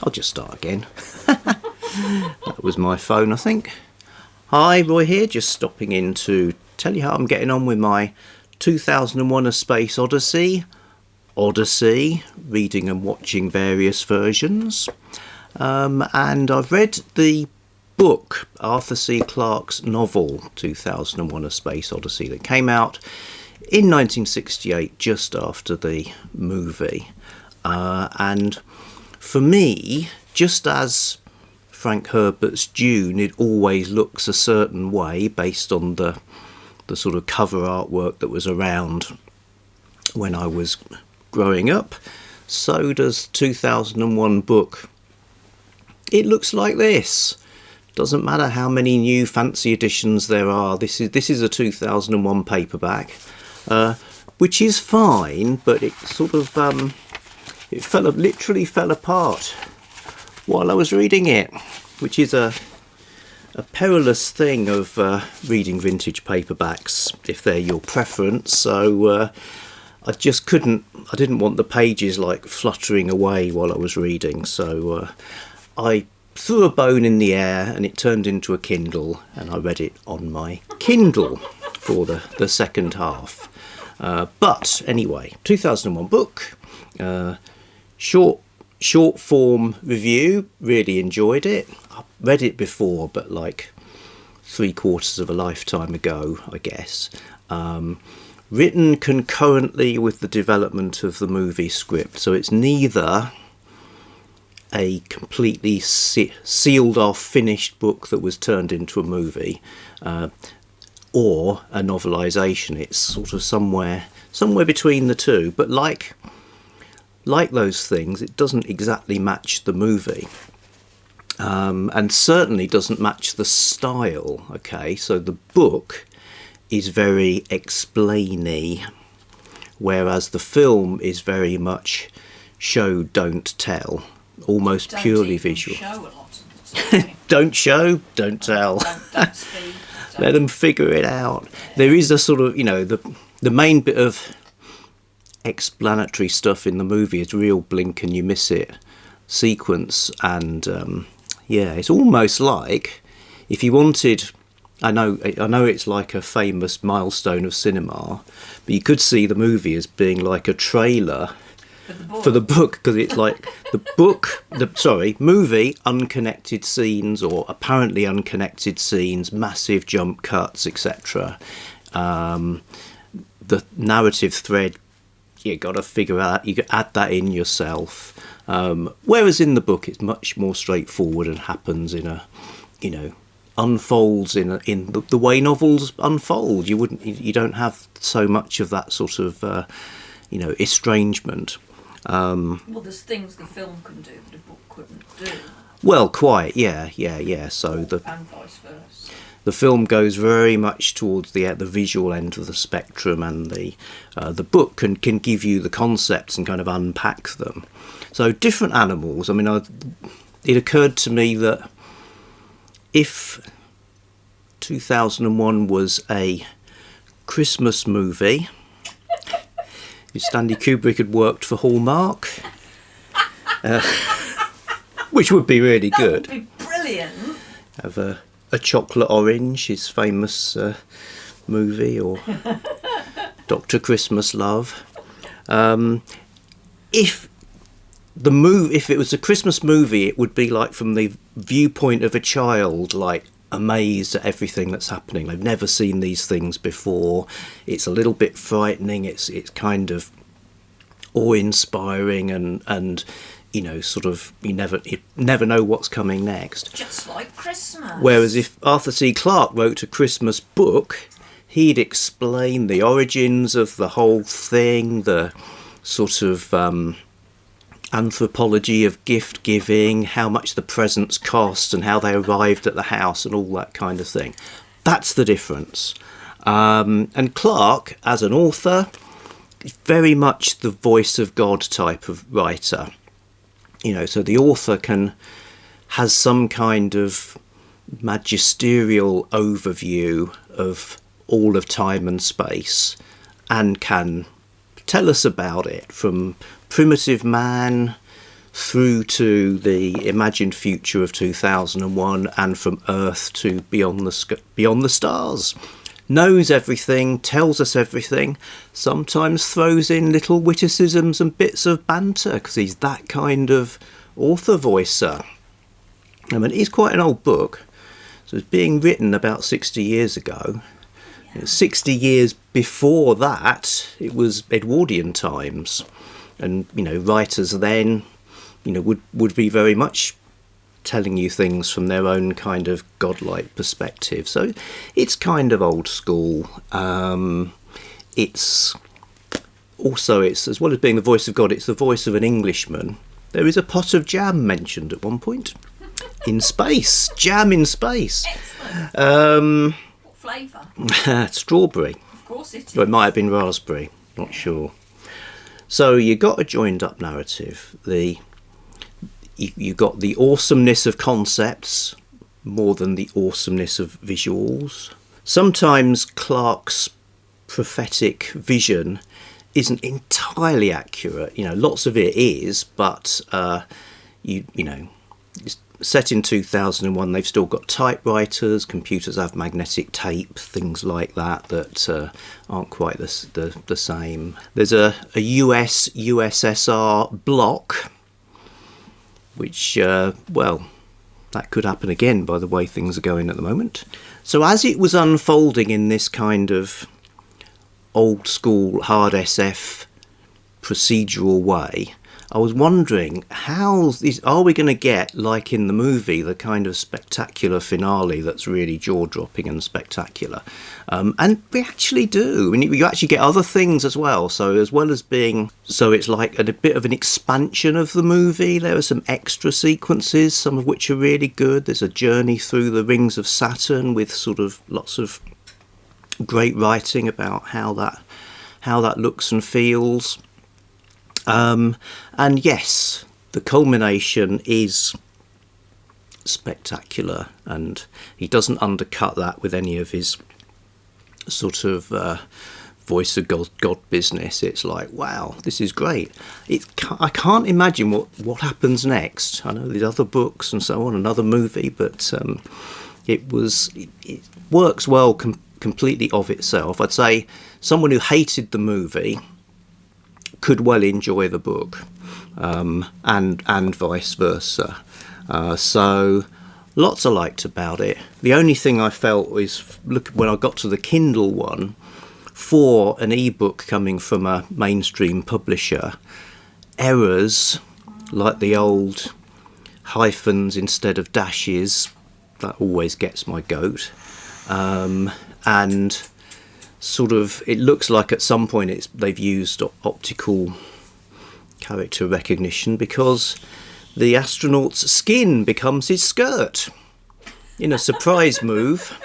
I'll just start again. That was my phone, I think. Hi, Roy here, just stopping in to tell you how I'm getting on with my 2001 A Space Odyssey, reading and watching various versions. And I've read the book, Arthur C. Clarke's novel, 2001 A Space Odyssey, that came out in 1968, just after the movie. And for me, just as Frank Herbert's Dune, it always looks a certain way based on the sort of cover artwork that was around when I was growing up, so does 2001 book. It looks like this. Doesn't matter how many new fancy editions there are. This is a 2001 paperback, which is fine, but it sort of literally fell apart while I was reading it, which is a perilous thing of reading vintage paperbacks if they're your preference. So I didn't want the pages like fluttering away while I was reading, so I threw a bone in the air and it turned into a Kindle, and I read it on my Kindle for the second half. But anyway, 2001 book, short form review, really enjoyed it. I read it before, but like 3/4 of a lifetime ago, I guess. Written concurrently with the development of the movie script, so it's neither a completely sealed off finished book that was turned into a movie or a novelisation. It's sort of somewhere between the two, but like those things, it doesn't exactly match the movie, and certainly doesn't match the style. Okay, so the book is very explainy, whereas the film is very much show, don't tell, almost don't purely visual. Show a lot of the time. Don't show, don't tell. Don't speak. Let them figure it out. There is a sort of, the main bit of explanatory stuff in the movie is real blink and you miss it sequence, and it's almost like if you wanted, I know it's like a famous milestone of cinema, but you could see the movie as being like a trailer for the book, because it's like movie, unconnected scenes or apparently unconnected scenes, massive jump cuts, etc. The narrative thread, you got to figure out, you add that in yourself. Whereas in the book, it's much more straightforward and happens in unfolds in the way novels unfold. You don't have so much of that sort of estrangement. Well, there's things the film can do that a book couldn't do. Well, quite, yeah. So and vice versa. The film goes very much towards the visual end of the spectrum, and the book can give you the concepts and kind of unpack them. So different animals. I mean, it occurred to me that if 2001 was a Christmas movie, if Stanley Kubrick had worked for Hallmark, which would be really good. That would be brilliant. Have a Chocolate Orange, his famous movie, or Dr. Christmas Love. If it was a Christmas movie, it would be like from the viewpoint of a child, like amazed at everything that's happening. They've never seen these things before. It's a little bit frightening. It's kind of awe-inspiring, and sort of you never know what's coming next. Just like Christmas. Whereas if Arthur C. Clarke wrote a Christmas book, he'd explain the origins of the whole thing, the sort of anthropology of gift giving, how much the presents cost and how they arrived at the house and all that kind of thing. That's the difference. And Clarke, as an author, is very much the voice of God type of writer. So the author has some kind of magisterial overview of all of time and space and can tell us about it, from primitive man through to the imagined future of 2001 and from Earth to beyond the stars. Knows everything, tells us everything, sometimes throws in little witticisms and bits of banter because he's that kind of author voicer. I mean, it's quite an old book. So it's being written about 60 years ago. 60 years before that, it was Edwardian times. And, writers then, would be very much telling you things from their own kind of godlike perspective. So it's kind of old school. It's as well as being the voice of God, it's the voice of an Englishman. There is a pot of jam mentioned at one point. In space. Jam in space. Excellent. What flavour? Strawberry. Of course it is. Well, it might have been raspberry. Not sure. So you got a joined up narrative. You got the awesomeness of concepts more than the awesomeness of visuals. Sometimes Clarke's prophetic vision isn't entirely accurate. Lots of it is, but it's set in 2001. They've still got typewriters, computers have magnetic tape, things like that aren't quite the same. There's a US USSR block, which, that could happen again by the way things are going at the moment. So as it was unfolding in this kind of old school hard SF procedural way, I was wondering, are we going to get, like in the movie, the kind of spectacular finale that's really jaw-dropping and spectacular? And we actually do. I mean, you actually get other things as well. So as well as it's like a bit of an expansion of the movie. There are some extra sequences, some of which are really good. There's a journey through the rings of Saturn with sort of lots of great writing about how that looks and feels. And yes, the culmination is spectacular, and he doesn't undercut that with any of his sort of voice of God business. It's like, wow, this is great. I can't imagine what happens next. I know there's other books and so on, another movie, but it works well completely of itself. I'd say someone who hated the movie could well enjoy the book, and vice versa. So lots I liked about it. The only thing I felt was, when I got to the Kindle one, for an ebook coming from a mainstream publisher, errors like the old hyphens instead of dashes, that always gets my goat. And sort of, it looks like at some point they've used optical character recognition because the astronaut's skin becomes his skirt in a surprise move.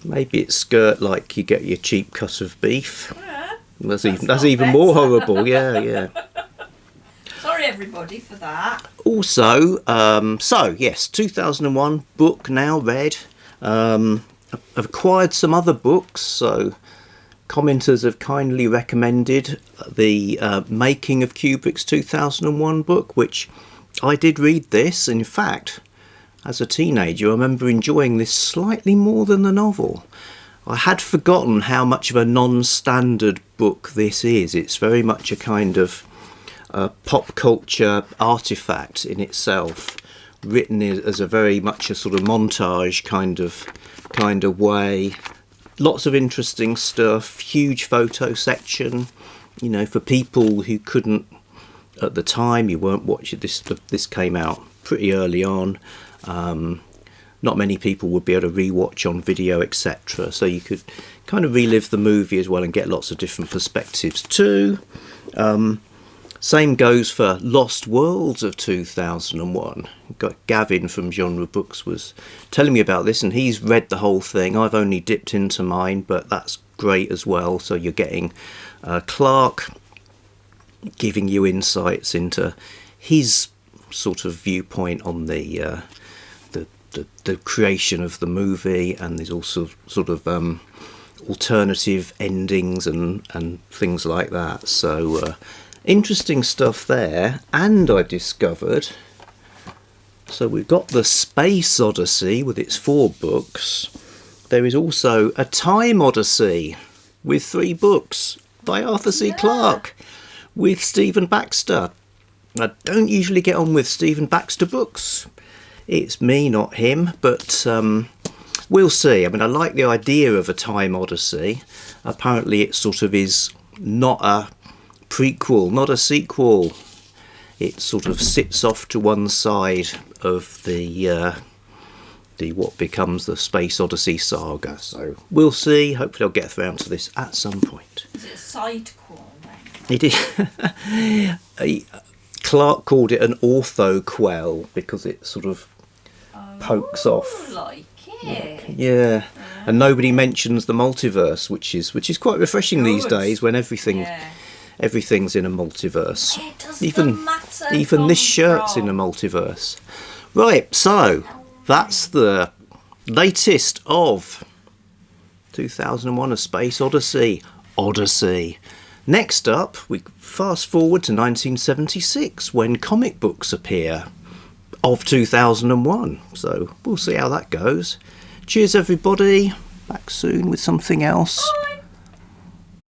Maybe it's skirt like you get your cheap cut of beef. Yeah, that's even more horrible. Yeah. Sorry everybody for that. Also, so yes, 2001 book now read. I've acquired some other books, so commenters have kindly recommended the Making of Kubrick's 2001 book, which I did read this. In fact, as a teenager, I remember enjoying this slightly more than the novel. I had forgotten how much of a non-standard book this is. It's very much a kind of pop culture artifact in itself, written as a very much a sort of montage kind of way. Lots of interesting stuff, huge photo section, for people who couldn't at the time, you weren't watching this came out pretty early on. Not many people would be able to rewatch on video, etc. So you could kind of relive the movie as well and get lots of different perspectives too. Same goes for Lost Worlds of 2001. Gavin from Genre Books was telling me about this, and he's read the whole thing. I've only dipped into mine, but that's great as well. So you're getting Clarke giving you insights into his sort of viewpoint on the creation of the movie, and there's also sort of alternative endings and things like that. So interesting stuff there. And I discovered, so we've got the Space Odyssey with its 4 books. There is also a Time Odyssey with 3 books by Arthur C. Clarke with Stephen Baxter. I don't usually get on with Stephen Baxter books. It's me, not him, but we'll see. I mean, I like the idea of a Time Odyssey. Apparently it sort of is not a prequel, not a sequel. It sort of sits off to one side of the what becomes the Space Odyssey saga. So we'll see. Hopefully I'll get around to this at some point. Is it a sidequel then? It is. Clarke called it an orthoquel because it sort of pokes off. Like it. Yeah. And nobody mentions the multiverse, which is quite refreshing these days when everything's in a multiverse. Where does the matter Even this come shirt's from? in a multiverse. Right, so that's the latest of 2001: A Space Odyssey. Next up, we fast forward to 1976 when comic books appear of 2001. So we'll see how that goes. Cheers, everybody. Back soon with something else. Bye.